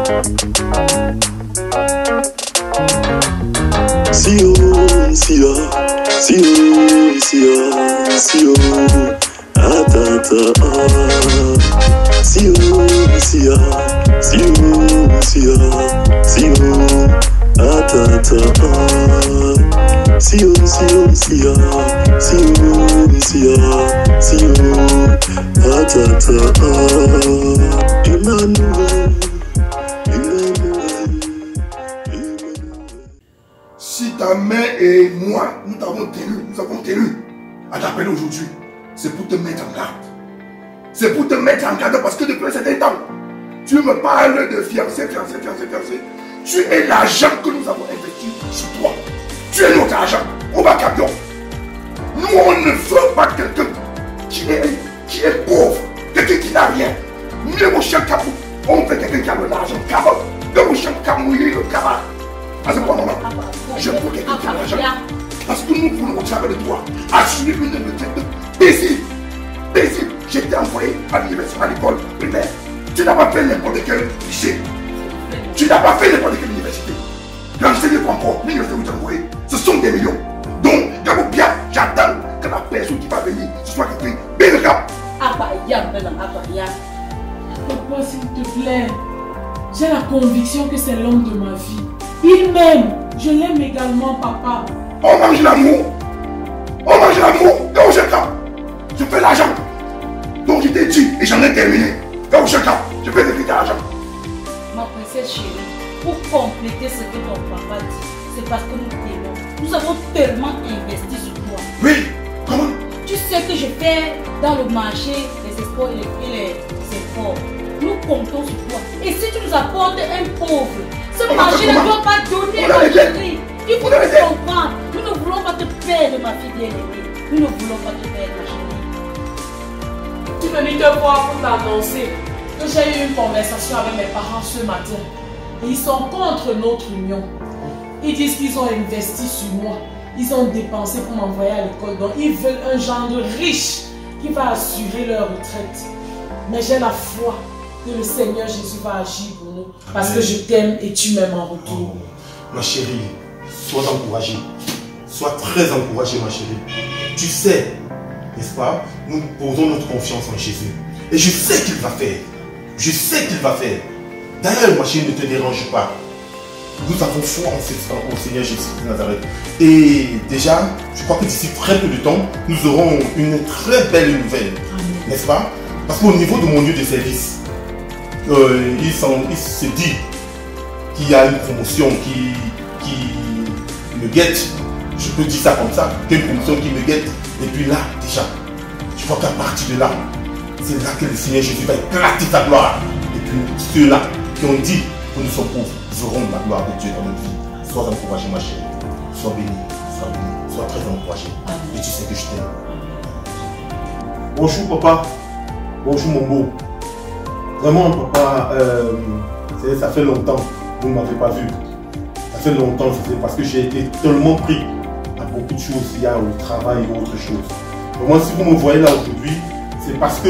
Sio, sio, sio, sio, sio, atata, sio, sio, sio, sio, sio, atata, sio, sio, sio, sio, sio, sio, atata, Emmanuel. Si ta mère et moi, nous avons tenu à t'appeler aujourd'hui, c'est pour te mettre en garde. C'est pour te mettre en garde parce que depuis un certain temps, tu me parles de fiancé. Tu es l'argent que nous avons investi sur toi. Tu es notre argent. On va camion. Nous, on ne veut pas quelqu'un qui est pauvre, quelqu'un qui n'a rien. Mieux mon chien Kabou, on veut quelqu'un qui a de l'argent. Kabou, de mon chien Kabou, il est le cabas. À ce moment-là, je veux quelqu'un qui a de l'argent. Parce que nous voulons, au travers de toi, assurer une retraite paisible. Paisible. Je t'ai envoyé à l'université, à l'école primaire. Tu n'as pas fait n'importe quel lycée. Tu n'as pas fait n'importe quelle université. L'enseignement pas encore, l'université où tu as envoyé, ce sont des millions. Donc, d'abord bien, j'attends que la personne qui va venir, ce soit quelqu'un bien grave. Papa, s'il te plaît, j'ai la conviction que c'est l'homme de ma vie. Il m'aime. Je l'aime également, papa. On mange l'amour. On mange l'amour. Dans chacun. Je fais l'argent. Donc je t'ai dit et j'en ai terminé. Dans chacun. Je fais des l'argent. Ma princesse chérie, pour compléter ce que ton papa dit, c'est parce que nous t'aimons. Nous avons tellement investi sur toi. Oui. Comment? Tu sais que je fais dans le marché les espoirs et les efforts. Nous comptons sur toi. Et si tu nous apportes un pauvre, ce marché ne doit pas donner ma chérie. Il faut nous comprendre. Nous ne voulons pas te perdre, ma fille bien-aimée. Nous ne voulons pas te perdre, ma chérie. Tu venais te voir pour t'annoncer que j'ai eu une conversation avec mes parents ce matin. Et ils sont contre notre union. Ils disent qu'ils ont investi sur moi. Ils ont dépensé pour m'envoyer à l'école. Donc ils veulent un gendre riche qui va assurer leur retraite. Mais j'ai la foi que le Seigneur Jésus va agir pour nous. Parce que je t'aime et tu m'aimes en retour. Oh, ma chérie, sois encouragée. Sois très encouragée, ma chérie. Tu sais, n'est-ce pas, nous posons notre confiance en Jésus. Et je sais qu'il va faire. Je sais qu'il va faire. D'ailleurs, ma chérie, ne te dérange pas. Nous avons foi au Seigneur Jésus de Nazareth. Et déjà, je crois que d'ici très peu de temps, nous aurons une très belle nouvelle. N'est-ce pas? Parce qu'au niveau de mon lieu de service, il se dit qu'il y a une promotion qui me guette. Je peux dire ça comme ça, qu'il y a une promotion qui me guette. Et puis là, déjà, je vois qu'à partir de là, c'est là que le Seigneur Jésus va éclater sa gloire. Et puis ceux-là qui ont dit que nous sommes pauvres, verront la gloire de Dieu dans notre vie. Sois encouragé, ma chérie. Sois béni, sois très encouragé. Et tu sais que je t'aime. Bonjour papa. Bonjour mon beau. Vraiment papa, ça fait longtemps que vous ne m'avez pas vu. Ça fait longtemps, c'est parce que j'ai été tellement pris à beaucoup de choses, il y a au travail et autre chose. Donc moi si vous me voyez là aujourd'hui, c'est parce que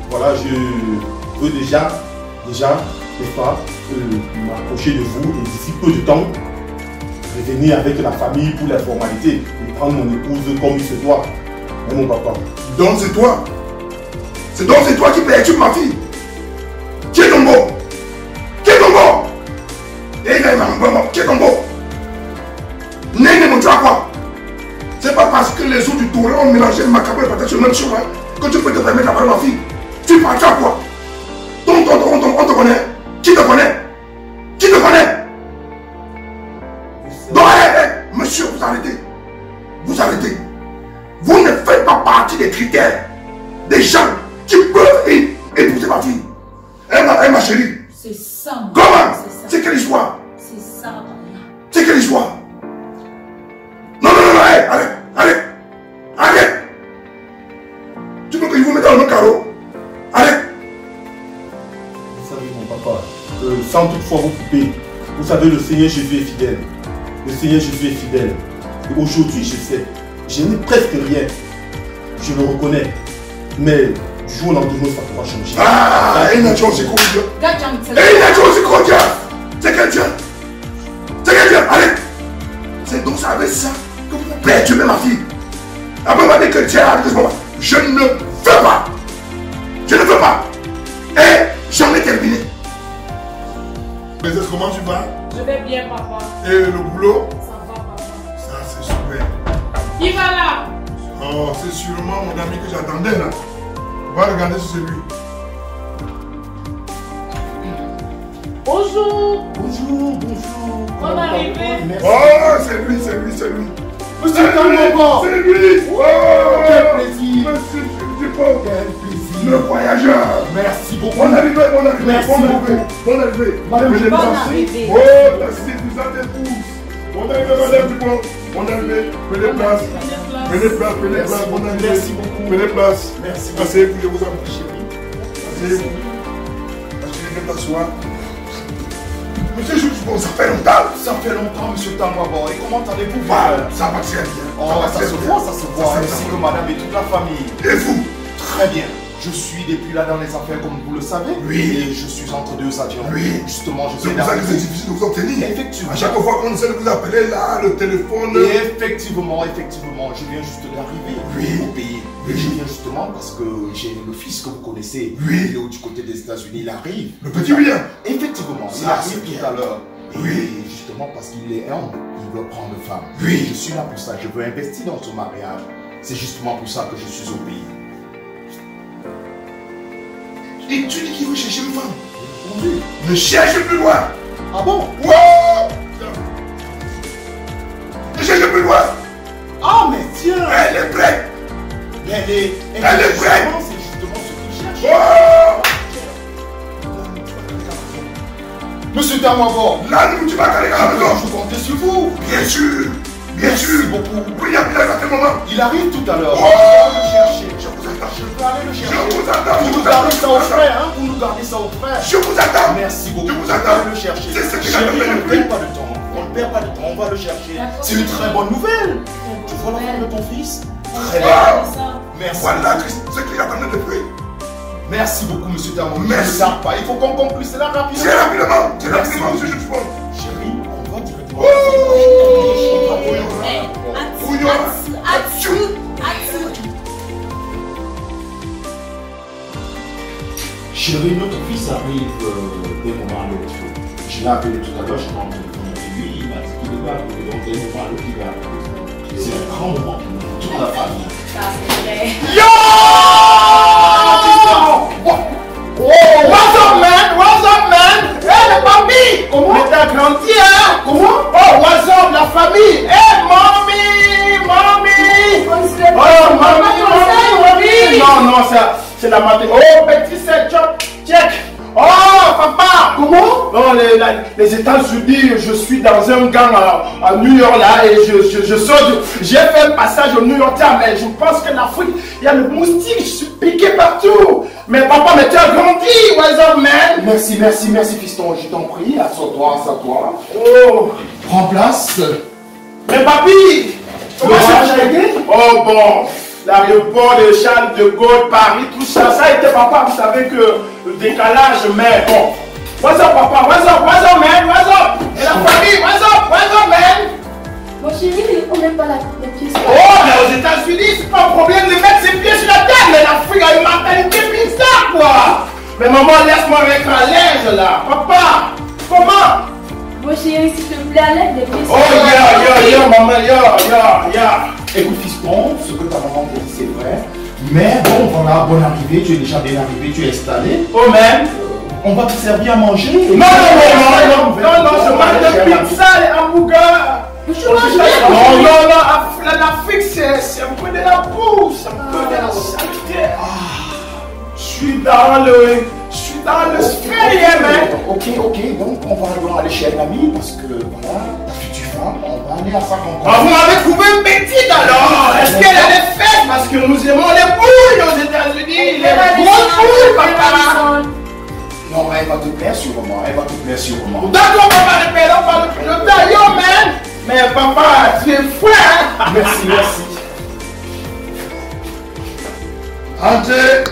voilà, je veux déjà, n'est-ce pas, m'approcher de vous et d'ici peu de temps, revenir avec la famille pour la formalité et prendre mon épouse comme il se doit. Et mon papa. Donc c'est toi. C'est toi qui perturbe ma fille. Qui est ton beau? Qui est ton beau? Et il est qui est ton beau? N'est mon quoi? C'est pas parce que les eaux du torrent ont mélangé le macabre et peut-être sur le même chemin que tu peux te permettre d'avoir ma fille. Tu parles à quoi? On te connaît? Qui te connaît? Qui te connaît? Donc, monsieur, vous arrêtez. Vous arrêtez. Vous ne faites pas partie des critères des gens qui peuvent épouser ma fille. Ma chérie. C'est ça. Comment? C'est quelle histoire? C'est ça, papa. C'est quelle histoire? Non, arrête. Tu veux que je vous mette dans le même carreau? Arrête. Vous savez mon papa, sans toutefois vous couper, vous savez le Seigneur Jésus est fidèle. Le Seigneur Jésus est fidèle. Et aujourd'hui je sais, je n'ai presque rien. Je le reconnais. Mais du jour au lendemain, ça pourra changer. Ah, il y a chose qui Dieu. Et il y a chose qui Dieu. C'est quel Dieu? C'est quel Dieu? Allez. C'est donc ça avec ça que vous perturbez ma fille. Après, on m'a dit que Dieu a dit que je ne veux pas. Je ne veux pas. Et j'en ai terminé. Mais comment tu vas? Je vais bien, papa. Et le boulot? Ça va, papa. Ça, c'est super. Qui va là? Oh, c'est sûrement mon ami que j'attendais là. Va regarder si c'est lui. Bonjour. Bonjour, bonjour. On est arrivé. Merci. Oh, c'est lui, c'est lui, c'est lui. Monsieur Tamoko. C'est lui. Oh, Quel plaisir. Monsieur Dupont. Quel plaisir. Le voyageur. Merci beaucoup. Bon arrivé, bon arrivé. Merci bon beaucoup. arrivé. Bon arrivé. Madame, je Venez vous en pas. prie. Oh, la séduisante épouse. Bon arrivé, madame Dupont. Bon arrivé. Prenez place. Prenez place, prenez Merci place. Bon beaucoup. arrivé. Merci beaucoup. Prenez place. Merci. Asseyez-vous, je vous en prie, chérie. Asseyez-vous. Asseyez-vous, t'asseoir. Monsieur Dupont, ça fait longtemps. Ça fait longtemps, monsieur Tamoko. Et comment allez-vous? Voilà, ça va très bien. Oh, va ça très se bien. voit, ça se voit. Ça Ainsi se que madame et toute la famille. Et vous? Très bien. Je suis depuis là dans les affaires comme vous le savez. Oui. Et je suis entre deux avions. Oui. Justement, je C'est sais pour ça que c'est difficile de vous obtenir. Effectivement. À chaque fois qu'on essaie de vous appeler là, le téléphone. Effectivement, je viens juste d'arriver Oui. au pays. Oui. Et je viens justement parce que j'ai le fils que vous connaissez. Oui. Il est du côté des États-Unis, il arrive. Le petit William. Effectivement, il Ça, arrive c'est bien. tout à l'heure. Oui. Et justement parce qu'il est homme, il veut prendre femme. Oui. Je suis là pour ça, je veux investir dans ce mariage. C'est justement pour ça que je suis au pays. Et tu dis qu'il veut chercher une femme. Oui. Ne cherche plus loin. Ah bon? Wow. Ne cherche plus loin. Ah mais tiens! Elle est prête. Elle est prête. C'est justement ce qu'il cherche. Oh. Monsieur Tamoko, Là, nous, tu vas aller à la maison. je compte sur vous. Bien sûr. Bien Merci sûr. beaucoup. William, il arrive à quel moment? Il arrive tout à l'heure. Oh. Je vais le chercher. Je vous attends. Je peux aller le Je chercher. vous attends. Vous Je nous vous gardez attends. ça au frais, hein? Vous nous gardez ça au frais. Je vous attends. Merci beaucoup. Je vous vais attends. aller le chercher. C'est ce que Chérie, j'attendais on ne depuis. perd pas de temps. On ne perd pas de temps. On va le chercher. C'est une très bonne nouvelle. Tu vois la femme de ton fils? Très bien. Merci. Voilà ce que j'attendais depuis. Merci beaucoup, monsieur Tamoko. Merci. Ne tarde pas. Il faut qu'on conclue cela rapidement. C'est rapidement. C'est Merci. rapidement, monsieur Dupont. Chérie, on va directement. Chérie, notre fils arrive d'un moment à l'autre. Je l'ai appelé tout à l'heure, je prends mon téléphone avec lui, il m'a dit qu'il va arriver, donc d'un moment à l'autre, il va arriver. C'est un grand moment pour nous, toute la famille. Ça, c'est vrai. Yo! What's up, man? What's up, man? Hey, le papi! Comment? Mais t'as grandi, hein? Comment? Oh, what's up, la famille? Hey, mommy! Mommy! Oh, mommy! Non, non, c'est la matinée. Oh, petit check! Oh, papa! Comment? Non, les États-Unis, je suis dans un gang à New York là et je sors. J'ai fait un passage au New York, mais je pense que l'Afrique, il y a le moustique, je suis piqué partout. Mais papa, mais tu as grandi, what's up, man? Merci, fiston, je t'en prie. Assois-toi. Oh, prends place. Mais papi! Comment ça a été? Oh bon, l'aéroport de Charles de Gaulle, Paris, tout ça, ça a été papa, vous savez que le décalage, mais bon. What's up, papa? What's up, man? What's up? Et la famille, what's up, man? Mon chéri, on n'aime pas les pieds. Oh, mais aux États-Unis, c'est pas un problème de mettre ses pieds sur la tête, mais l'Afrique a une mentalité bizarre, quoi. Mais maman, laisse-moi être à l'aise, là. Papa, comment? Mon chéri, s'il te plaît, lève les pieds. Oh, yeah, maman, yeah. Écoute, fiston, ce que ta maman te dit, c'est vrai. Mais bon, voilà, bonne arrivée, tu es déjà bien arrivé, tu es installé. Oh, man, on va te servir à manger. Non, je mange de pizza et hamburger. Non, l'Afrique, c'est un peu de la bouffe, un peu de la saleté. Je suis dans le sphère, mec. Ok, donc on va aller chez un ami parce que voilà, ta future femme, on va aller à sa rencontre. Ah, vous m'avez trouvé une bêtise alors. Est-ce qu'elle a des fêtes? Parce que nous aimons les boules aux États-Unis, les grosses boules, papa. Non, elle va te plaire sûrement, D'accord, papa, on va le plaire, yo, man. Mais papa, tu es fou, hein? Merci. Entrez.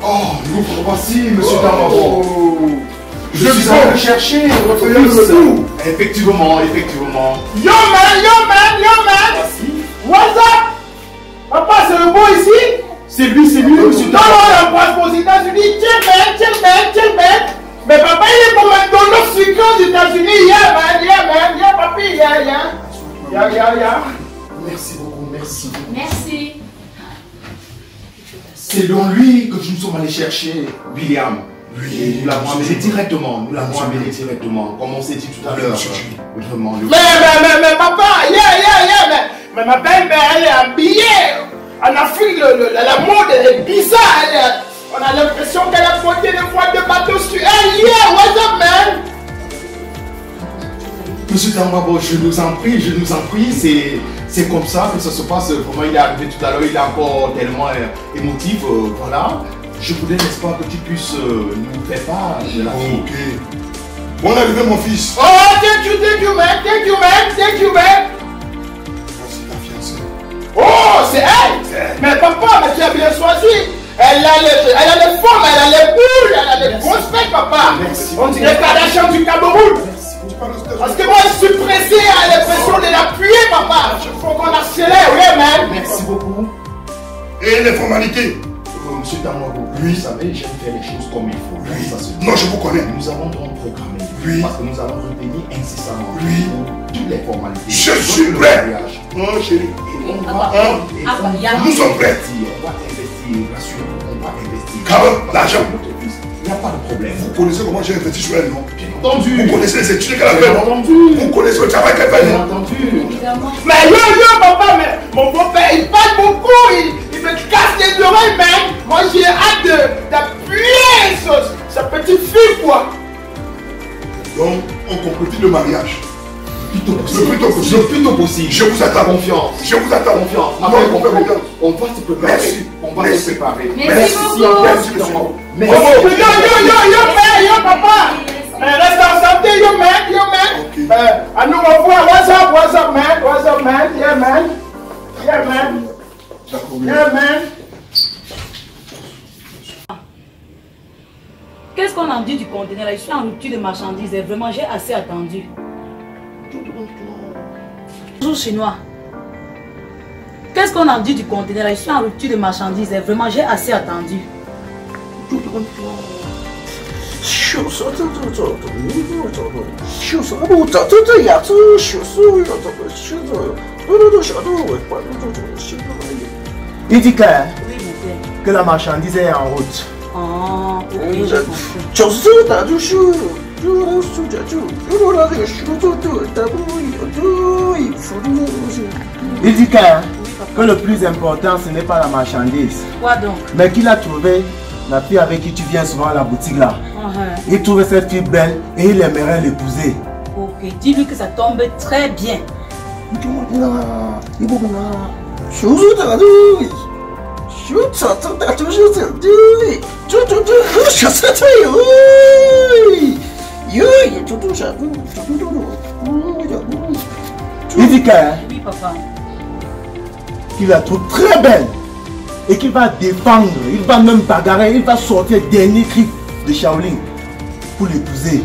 Oh, nous voici, monsieur Damabo. Je suis allé allé chercher votre fils. Effectivement, effectivement. Yo man! What's up? Papa, c'est le beau ici? C'est lui, monsieur Non, Damabo. on passe aux États-Unis. Chill man. Mais papa, il est comme un donor sucré aux États-Unis. Yeah, man. Yeah, papi. Yeah. Merci beaucoup, merci. Merci. C'est dans lui que nous sommes allés chercher William. Oui, nous l'avons amené directement. Comme on s'est dit tout à l'heure. Vraiment. Mais papa, yeah. Mais ma belle-mère, elle est habillée. En Afrique, la mode elle est bizarre. On a l'impression qu'elle a porté des fois de bateaux sur elle. Yeah, what's up, man? Monsieur Damabo, je nous en prie, c'est comme ça que ça se passe. Comment il est arrivé tout à l'heure, il est encore tellement émotif, voilà. Je voulais, n'est-ce pas, que tu puisses nous faire part de la vie. Ok. Bon arrivée, mon fils. Oh, thank you, man. C'est ta fiancée. Oh, c'est elle. Mais papa, mais tu as bien choisi. Elle a les formes, elle a les boules, elle a les grosses mecs, papa. Merci. On dirait Kardashian du Cameroun. Parce que moi, je suis pressé à l'impression de l'appuyer, papa. Il faut qu'on accélère, oui, man. Merci beaucoup. Et les formalités? Monsieur Damabo, vous savez, j'aime faire les choses comme il faut. Oui. Ça se dit. Non, je vous connais. Nous avons donc programmé. Oui. Parce que nous allons revenir incessamment. Oui. Pour toutes les formalités. Je suis Le prêt. mariage. Non, chérie. Papa, Nous sommes prêts. On va investir, rassurez-vous, on va investir. Car l'argent. Il n'y a pas de problème. Vous connaissez comment j'ai investi sur elle, non? Bien entendu. Vous connaissez les études qu'elle a fait, Bien non? entendu. Vous connaissez le travail qu'elle fait, Bien non? entendu. évidemment. Mais yo, papa, mais mon beau-père, il parle beaucoup. Il me casse les oreilles, man. Moi, j'ai hâte d'appuyer sa petite fille, quoi. Donc, on concrétise le mariage. Le plus tôt possible. possible. Je vous attends. Confiance. Je vous attends. Confiance. Non, Après, on fait confiance. on va se préparer. Merci. On va Merci. se préparer. Merci beaucoup. Merci, monsieur. Merci. Yo, papa. Reste en santé, yo, man. Ok. À nous revoir. What's up, man? Yeah, man. D'accord. Qu'est-ce qu'on a dit du conteneur? Je suis en rupture de marchandises et vraiment j'ai assez attendu. Bonjour chinois. Qu'est-ce qu'on a dit du conteneur? Je suis en rupture de marchandises et vraiment j'ai assez attendu. Il dit que Oui, mon père. la marchandise est en route. Ah, ok, j'ai compris. Il dit que le plus important ce n'est pas la marchandise, Quoi donc? mais qu'il a trouvé la fille avec qui tu viens souvent à la boutique là. Uh-huh. Il trouvait cette fille belle et il aimerait l'épouser. Ok, dis-lui que ça tombe très bien. Il dit Oui, papa. qu'il la trouve très belle et qu'il va défendre, il va même bagarrer, il va sortir le dernier cri de Shaolin pour l'épouser.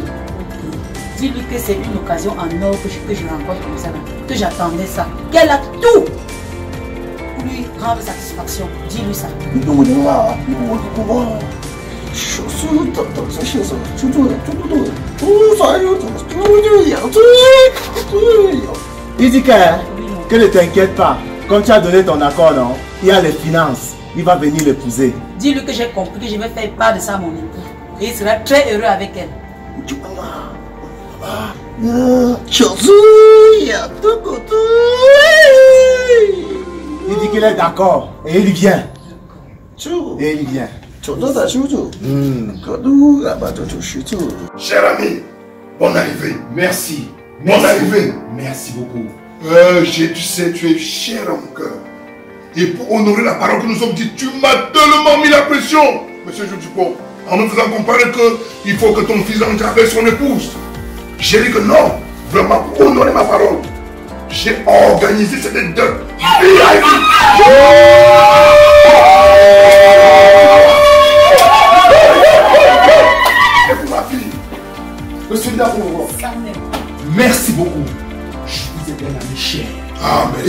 Dis-lui que c'est une occasion en or que je rencontre comme ça, là, que j'attendais ça. Qu'elle a tout pour lui rendre satisfaction. Dis-lui ça. Il dit que ne t'inquiète pas, quand tu as donné ton accord, non, il y a les finances, il va venir l'épouser. Dis-lui que j'ai compris que je vais faire part de ça à mon époux. Et il sera très heureux avec elle. Il dit qu'il est d'accord et il vient. Et il vient. Cher ami, bonne arrivée. Merci. Bonne arrivée. Merci beaucoup. Tu sais, tu es cher à mon cœur. Et pour honorer la parole que nous sommes dit, tu m'as tellement mis la pression, monsieur Dupont, en me faisant comprendre qu'il faut que ton fils entre avec son épouse. J'ai dit que non, vraiment pour honorer ma parole. J'ai organisé cette date.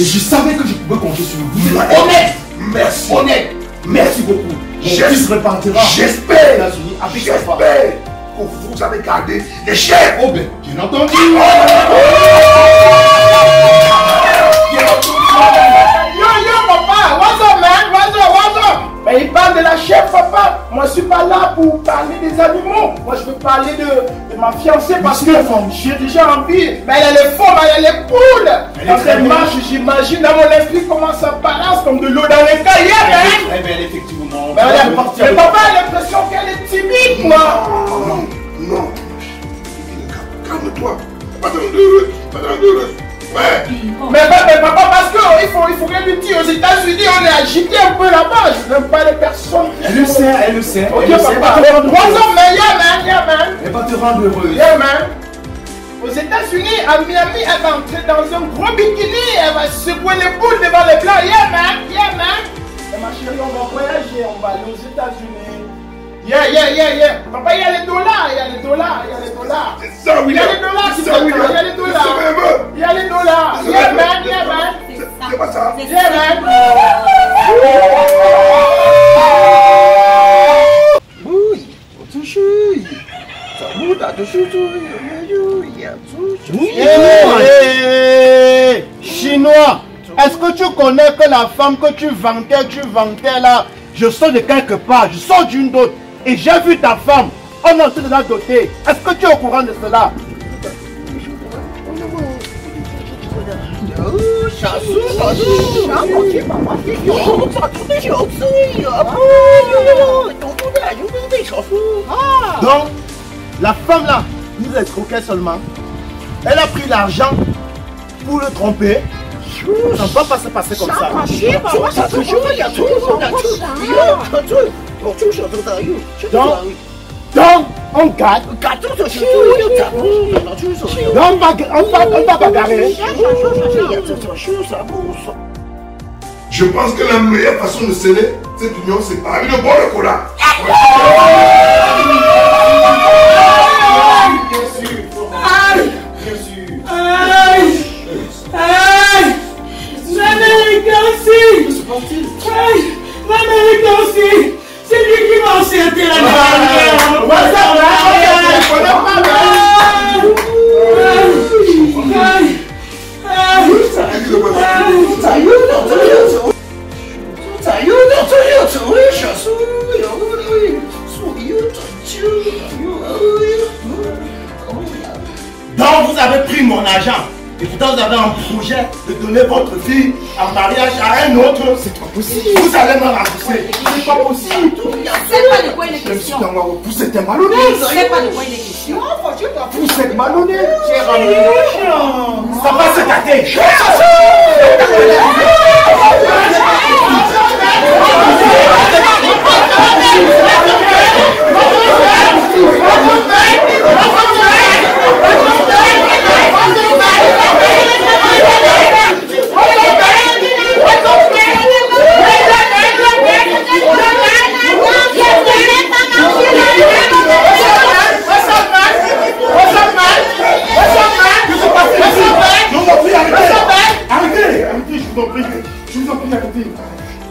Et je savais que je pouvais compter sur vous. Honnête. Merci. Honnête. Merci beaucoup. Mon fils repartira. J'espère. J'espère que vous avez gardé les chefs. Oh ben, bien entendu. Yo, papa, what's up, man? What's up? Mais il parle de la chef, papa. Moi, je suis pas là pour parler des animaux. Moi, je veux parler de ma fiancée parce que j'ai déjà envie. Mais elle est forte, elle est cool. Quand elle marche, j'imagine dans mon esprit comment ça balance comme de l'eau dans les cahiers, man. Eh bien, effectivement. Mais papa a l'impression qu'elle est timide, moi. Non. Calme-toi. Pas dangereuse. Ouais. Mais papa, parce qu'il faut bien lui dire, aux États-Unis, on est agité un peu là-bas. Je n'aime pas les personnes. Elle le sait. Ok, papa. Yeah, man. Elle va te rendre heureuse. Yeah, man. Aux États-Unis, à Miami, elle va entrer dans un gros bikini. Elle va secouer les boules devant les blancs. Yeah, man. Et ma chérie, on va voyager. On va aller aux États-Unis. Yeah. Papa, il y a les dollars. C'est ça, Il y a les dollars qui t'attendent. Il y a les dollars. Yeah, man. C'est pas ça. Yeah, man. Chinois, est-ce que tu connais que la femme que tu vantais là, je sors de quelque part, je sors d'une d'autre et j'ai vu ta femme, on est en train de la doter. Est-ce que tu es au courant de cela? Donc, la femme là, nous escroquait seulement. Elle a pris l'argent pour le tromper. Ça ne va pas se passer comme ça. Donc, on gagne. On va bagarrer. Je pense que la meilleure façon de sceller cette union, c'est par une bonne cola. C'est lui qui m'a enceinté la dernière. Donc vous avez pris mon argent et pourtant vous avez un projet de donner votre fille en mariage à un autre. C'est pas possible. Vous allez me rembourser. C'est pas possible. C'est pas de quoi il est question. Vous êtes malhonnête. C'est pas de quoi il est question. Vous êtes malhonnête. Ça va se gâter.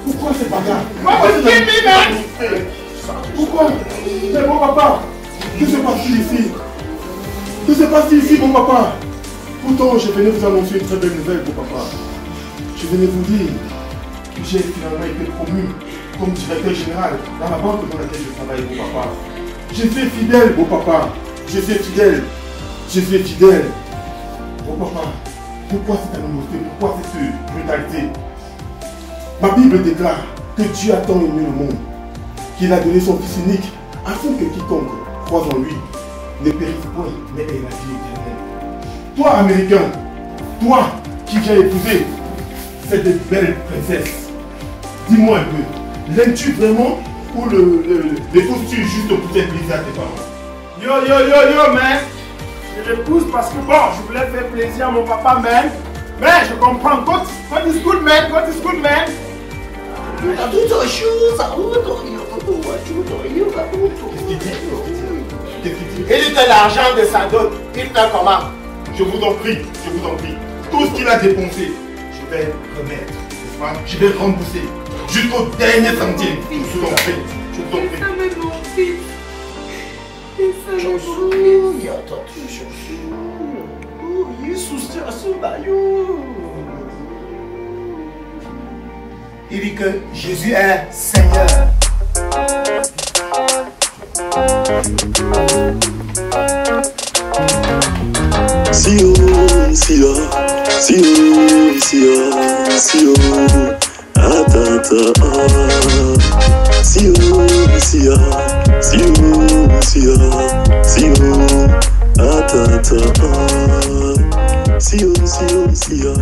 Pourquoi c'est pas grave? Pourquoi? Mais bon papa, que se passe-t-il ici? Que se passe-t-il ici, mon papa? Pourtant, je venais vous annoncer une très belle nouvelle, mon papa. Je venais vous dire que j'ai finalement été promu comme directeur général dans la banque dans laquelle je travaille, mon papa. Je suis fidèle, mon papa. Je suis fidèle. Mon papa, pourquoi cette animosité? Pourquoi cette brutalité? Ma Bible déclare que Dieu a tant aimé le monde qu'il a donné son Fils unique afin que quiconque croise en lui ne périsse point, mais ait la vie éternelle. Toi, Américain, toi qui viens épouser cette belle princesse, dis-moi un peu, l'aimes-tu vraiment ou l'épouses-tu juste pour faire plaisir à tes parents? Yo, man. Je l'épouse parce que bon, je voulais faire plaisir à mon papa, man. Mais je comprends. God is good, man. Il était l'argent de sa dot. Il fait comment? Je vous en prie. Tout ce qu'il a dépensé, je vais remettre, n'est-ce pas? Je vais rembourser jusqu'au dernier centime. Je vous en prie. Je vous en prie. Il dit que Jésus est Seigneur. Sion, Sion, Sion, Sion, Sion, atata, Sion, Sion, Sion, Sion, Sion, atata, Sion, Sion, Sion.